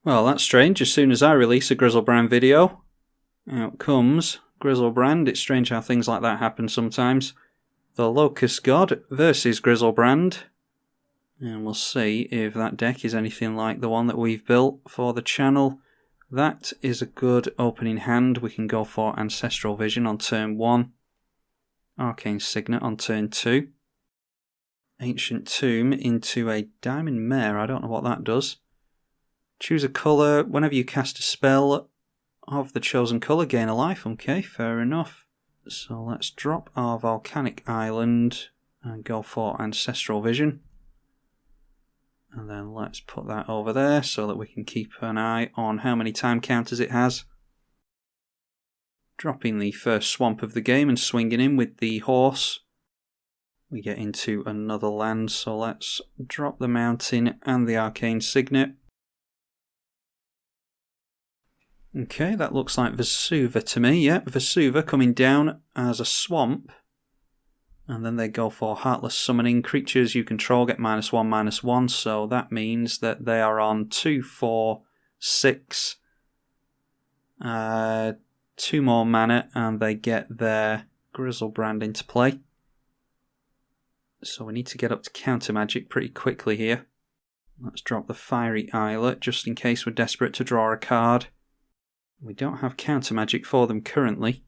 Well, that's strange. As soon as I release a Griselbrand video, out comes Griselbrand. It's strange how things like that happen sometimes. The Locust God versus Griselbrand. And we'll see if that deck is anything like the one that we've built for the channel. That is a good opening hand. We can go for Ancestral Vision on turn 1. Arcane Signet on turn 2. Ancient Tomb into a Diamond Mare. I don't know what that does. Choose a colour. Whenever you cast a spell of the chosen colour, gain a life. Okay, fair enough. So let's drop our Volcanic Island and go for Ancestral Vision. And then let's put that over there so that we can keep an eye on how many time counters it has. Dropping the first swamp of the game and swinging in with the horse. We get into another land, so let's drop the mountain and the Arcane Signet. Okay, that looks like Vesuva to me. Yep, Vesuva coming down as a swamp. And then they go for Heartless Summoning. Creatures you control get -1/-1, so that means that they are on 2, 4, 6. 2 more mana, and they get their Griselbrand into play. So we need to get up to counter magic pretty quickly here. Let's drop the Fiery Islet, just in case we're desperate to draw a card. We don't have counter magic for them currently.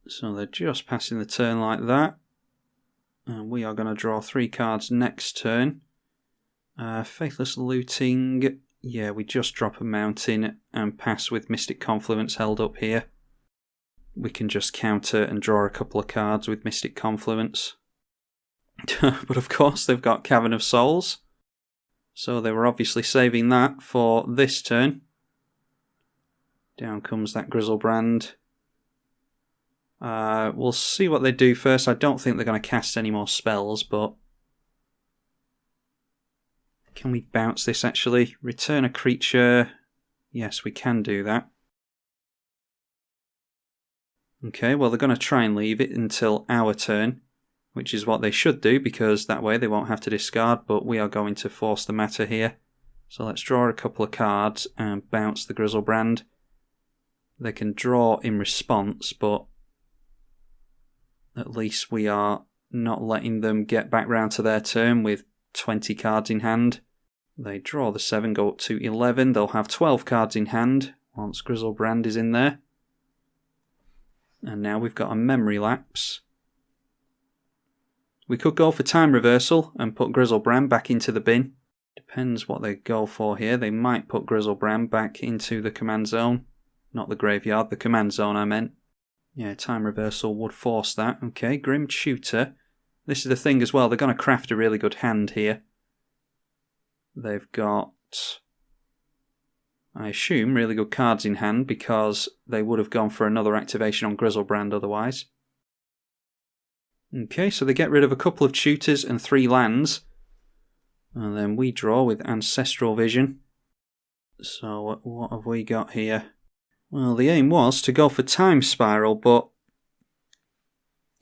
So they're just passing the turn like that. And we are going to draw 3 cards next turn. Faithless Looting. Yeah, we just drop a mountain and pass with Mystic Confluence held up here. We can just counter and draw a couple of cards with Mystic Confluence. But of course they've got Cavern of Souls. So they were obviously saving that for this turn. Down comes that Griselbrand. We'll see what they do first. I don't think they're going to cast any more spells, but... Can we bounce this actually? Return a creature. Yes, we can do that. Okay, well they're going to try and leave it until our turn, which is what they should do, because that way they won't have to discard, but we are going to force the matter here. So let's draw a couple of cards and bounce the Griselbrand. They can draw in response, but at least we are not letting them get back round to their turn with 20 cards in hand. They draw the 7, go up to 11. They'll have 12 cards in hand once Griselbrand is in there. And now we've got a Memory Lapse. We could go for Time Reversal and put Griselbrand back into the bin. Depends what they go for here. They might put Griselbrand back into the command zone. Not the graveyard, the command zone I meant. Yeah, Time Reversal would force that. Okay, Grim Tutor. This is the thing as well, they're going to craft a really good hand here. They've got, I assume, really good cards in hand because they would have gone for another activation on Griselbrand otherwise. Okay, so they get rid of a couple of tutors and 3 lands. And then we draw with Ancestral Vision. So what have we got here? Well, the aim was to go for Time Spiral, but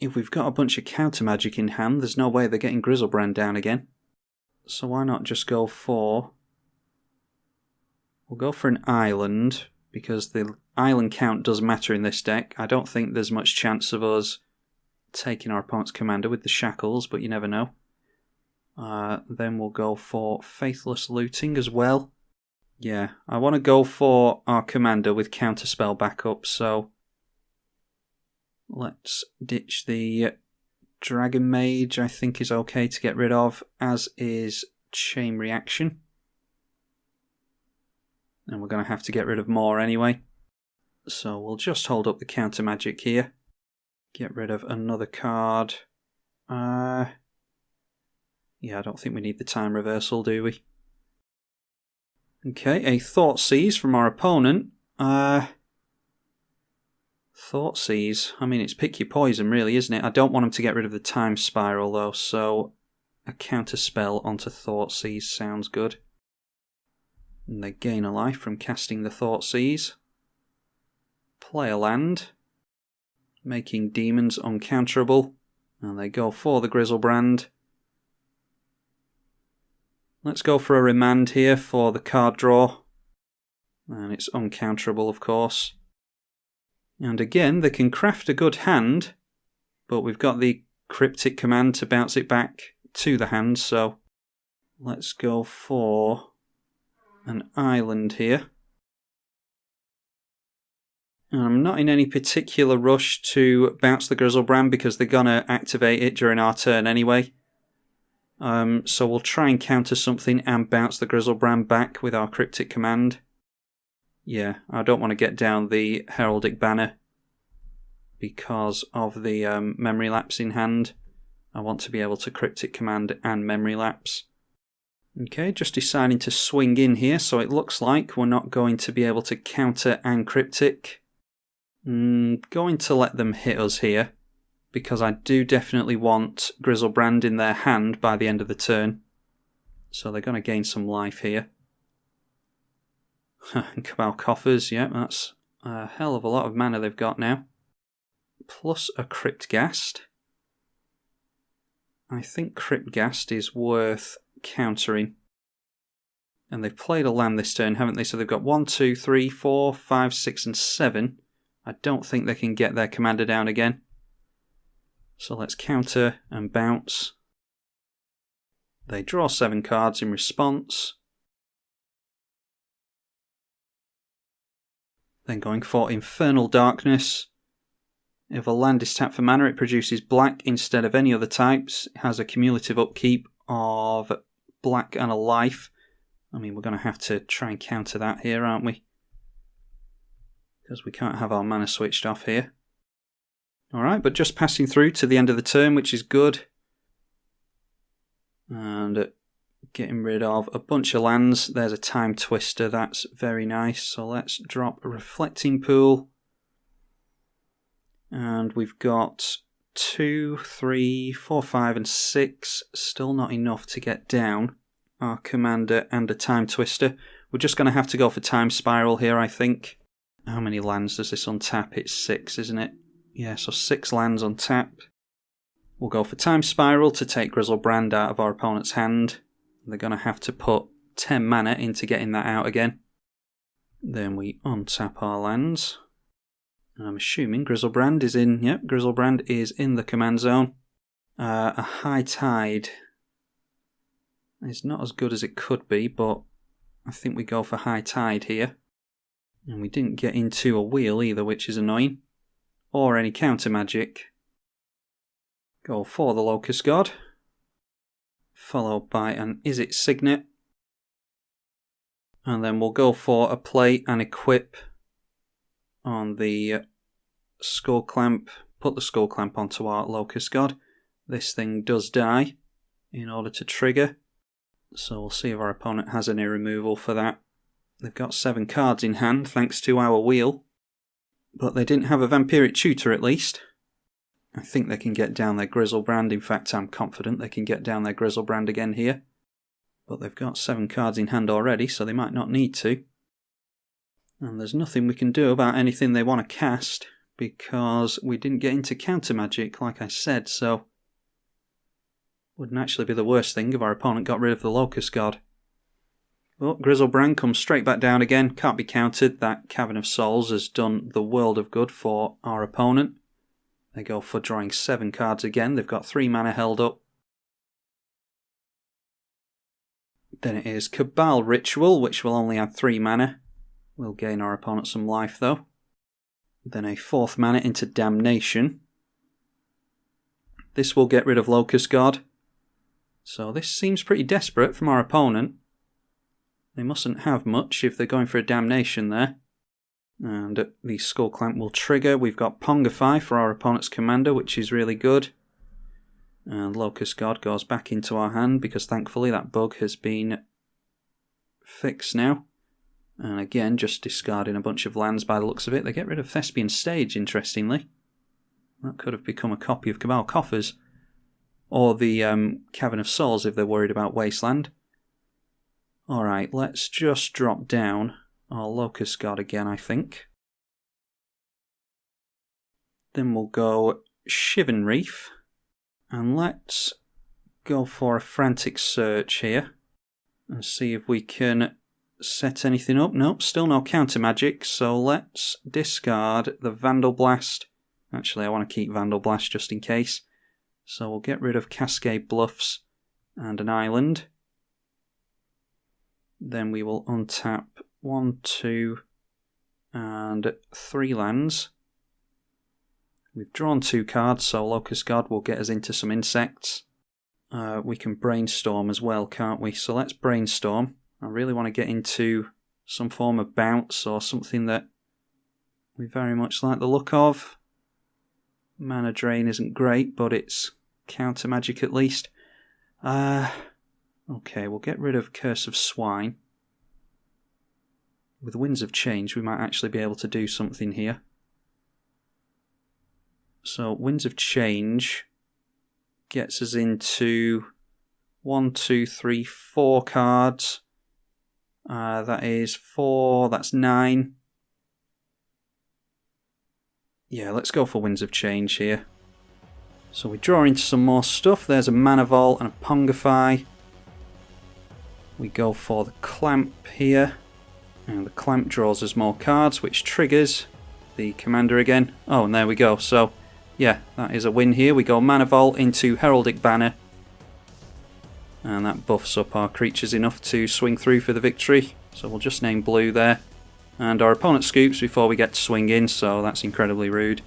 if we've got a bunch of counter magic in hand, there's no way they're getting Griselbrand down again. So why not just go for... We'll go for an island, because the island count does matter in this deck. I don't think there's much chance of us taking our opponent's commander with the shackles, but you never know. Then we'll go for Faithless Looting as well. Yeah, I want to go for our commander with counterspell backup, so let's ditch the Dragon Mage, I think is okay to get rid of, as is Chain Reaction. And we're going to have to get rid of more anyway. So we'll just hold up the counter magic here. Get rid of another card. Yeah, I don't think we need the Time Reversal, do we? Okay, a Thoughtseize from our opponent. Thoughtseize. I mean, it's pick your poison, really, isn't it? I don't want him to get rid of the Time Spiral, though, so a counter spell onto Thoughtseize sounds good. And they gain a life from casting the Thoughtseize. play a land, making demons uncounterable, and they go for the Griselbrand. Let's go for a remand here for the card draw, and it's uncounterable, of course. And again, they can craft a good hand, but we've got the cryptic command to bounce it back to the hand, so let's go for an island here. And I'm not in any particular rush to bounce the Griselbrand because they're going to activate it during our turn anyway. So we'll try and counter something and bounce the Griselbrand back with our cryptic command. Yeah, I don't want to get down the Heraldic Banner because of the memory lapse in hand. I want to be able to cryptic command and memory lapse. Okay, just deciding to swing in here, so it looks like we're not going to be able to counter and cryptic. Going to let them hit us here, because I do definitely want Griselbrand in their hand by the end of the turn. So they're going to gain some life here. Cabal Coffers, yeah, that's a hell of a lot of mana they've got now. Plus a Cryptghast. I think Cryptghast is worth countering. And they've played a land this turn, haven't they? So they've got 1, 2, 3, 4, 5, 6 and 7. I don't think they can get their commander down again. So let's counter and bounce. They draw 7 cards in response. Then going for Infernal Darkness. If a land is tapped for mana, it produces black instead of any other types. It has a cumulative upkeep of black and a life. I mean, we're going to have to try and counter that here, aren't we? Because we can't have our mana switched off here. Alright, but just passing through to the end of the turn, which is good. And getting rid of a bunch of lands. There's a Time Twister, that's very nice. So let's drop a Reflecting Pool. And we've got 2, 3, 4, 5 and 6. Still not enough to get down our commander and a Time Twister. We're just going to have to go for Time Spiral here, I think. How many lands does this untap? It's 6, isn't it? Yeah, so 6 lands untapped. We'll go for Time Spiral to take Griselbrand out of our opponent's hand. They're going to have to put 10 mana into getting that out again. Then we untap our lands. And I'm assuming Griselbrand is in... Yep, Griselbrand is in the command zone. A High Tide is not as good as it could be, but I think we go for High Tide here. And we didn't get into a wheel either, which is annoying. Or any counter magic. Go for the Locust God. Followed by an Is-It Signet. And then we'll go for a play and equip on the Skull Clamp. Put the Skull Clamp onto our Locust God. This thing does die in order to trigger. So we'll see if our opponent has any removal for that. They've got 7 cards in hand thanks to our wheel. But they didn't have a Vampiric Tutor at least. I think they can get down their Griselbrand. In fact, I'm confident they can get down their Griselbrand again here. But they've got 7 cards in hand already, so they might not need to. And there's nothing we can do about anything they want to cast, because we didn't get into counter magic, like I said, so... Wouldn't actually be the worst thing if our opponent got rid of the Locust God. Well, Griselbrand comes straight back down again, can't be countered. That Cavern of Souls has done the world of good for our opponent. They go for drawing 7 cards again, they've got 3 mana held up. Then it is Cabal Ritual, which will only add 3 mana. We'll gain our opponent some life though. Then a 4th mana into Damnation. This will get rid of Locust God. So this seems pretty desperate from our opponent. They mustn't have much if they're going for a Damnation there. And the Skull Clamp will trigger. We've got Pongify for our opponent's commander, which is really good. And Locust God goes back into our hand because thankfully that bug has been fixed now. And again, just discarding a bunch of lands by the looks of it. They get rid of Thespian Stage, interestingly. That could have become a copy of Cabal Coffers. Or the Cavern of Souls if they're worried about Wasteland. Alright, let's just drop down our Locust God again, I think. Then we'll go Shivan Reef. And let's go for a frantic search here. And see if we can set anything up. Nope, still no counter magic. So let's discard the Vandal Blast. Actually, I want to keep Vandal Blast just in case. So we'll get rid of Cascade Bluffs and an island. Then we will untap 1, 2, and 3 lands. We've drawn 2 cards, so Locust God will get us into some insects. We can brainstorm as well, can't we? So let's brainstorm. I really want to get into some form of bounce or something that we very much like the look of. Mana drain isn't great, but it's counter magic at least. Okay, we'll get rid of Curse of Swine. With Winds of Change, we might actually be able to do something here. So, Winds of Change gets us into 1, 2, 3, 4 cards. That is 4, that's 9. Yeah, let's go for Winds of Change here. So we draw into some more stuff. There's a Mana Vault and a Pongify. We go for the Clamp here. And the Clamp draws us more cards, which triggers the Commander again. Oh, and there we go. So, yeah, that is a win here. We go Mana Vault into Heraldic Banner. And that buffs up our creatures enough to swing through for the victory. So we'll just name blue there. And our opponent scoops before we get to swing in, so that's incredibly rude.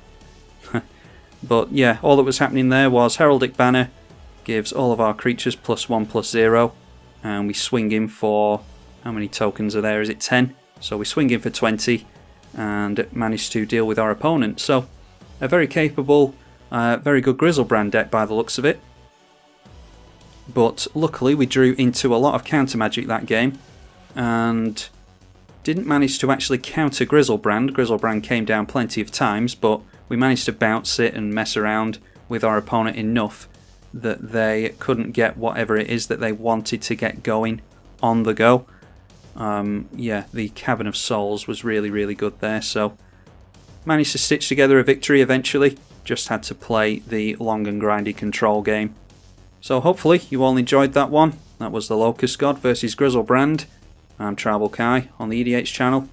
But yeah, all that was happening there was Heraldic Banner gives all of our creatures +1/+0. And we swing in for, how many tokens are there? Is it 10? So we swing in for 20 and manage to deal with our opponent. So a very capable, very good Griselbrand deck by the looks of it. But luckily we drew into a lot of counter magic that game and didn't manage to actually counter Griselbrand. Griselbrand came down plenty of times, but we managed to bounce it and mess around with our opponent enough that they couldn't get whatever it is that they wanted to get going on the go. Yeah, the Cavern of Souls was really, really good there, so managed to stitch together a victory eventually. Just had to play the long and grindy control game. So hopefully you all enjoyed that one. That was the Locust God versus Griselbrand. I'm tribalkai on the EDH channel.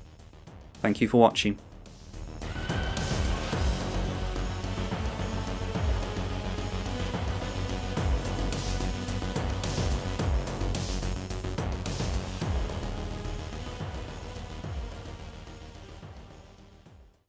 Thank you for watching.